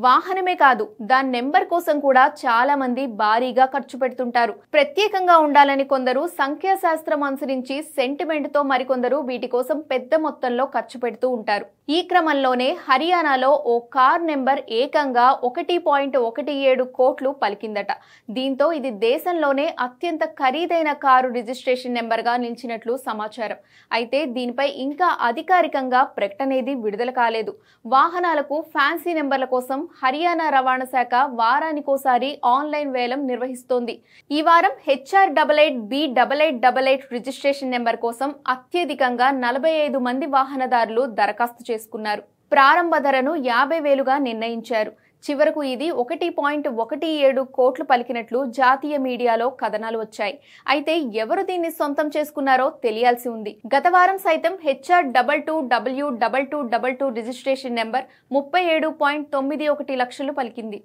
వాహనమే కాదు, దాని నెంబర్ కోసం కూడా చాలా మంది భారీగా ఖర్చు పెడుతుంటారు. ప్రత్యేకంగా ఉండాలని కొందరు సంఖ్యాశాస్త్రం అనుసరించి సెంటిమెంట్ తో మరికొందరు వీటి కోసం పెద్ద మొత్తంలో ఖర్చు పెడుతూ ఉంటారు. ఈ క్రమంలోనే హర్యానాలో ఓ కార్ నెంబర్ ఏకంగా 1.17 కోట్లు పలికిందట. దీంతో ఇది దేశంలోనే అత్యంత ఖరీదైన కారు రిజిస్ట్రేషన్ నెంబర్ గా నిలిచినట్లు సమాచారం. అయితే దీనిపై ఇంకా అధికారికంగా ప్రకటనేది విడుదల కాలేదు. వాహనాలకు ఫ్యాన్సీ నెంబర్ల కోసం హర్యానా రవాణా శాఖ వారానికోసారి ఆన్లైన్ వేలం నిర్వహిస్తోంది. ఈ వారం HR88B8888 రిజిస్ట్రేషన్ నెంబర్ కోసం అత్యధికంగా 45 మంది వాహనదారులు దరఖాస్తు చేసుకున్నారు. ప్రారంభ ధరను 50,000గా నిర్ణయించారు. చివరకు ఇది 1.17 కోట్లు పలికినట్లు జాతీయ మీడియాలో కథనాలు వచ్చాయి. అయితే ఎవరు దీన్ని సొంతం చేసుకున్నారో తెలియాల్సి ఉంది. గత వారం సైతం HR22W2222 రిజిస్ట్రేషన్ నెంబర్ 37.91 లక్షలు పలికింది.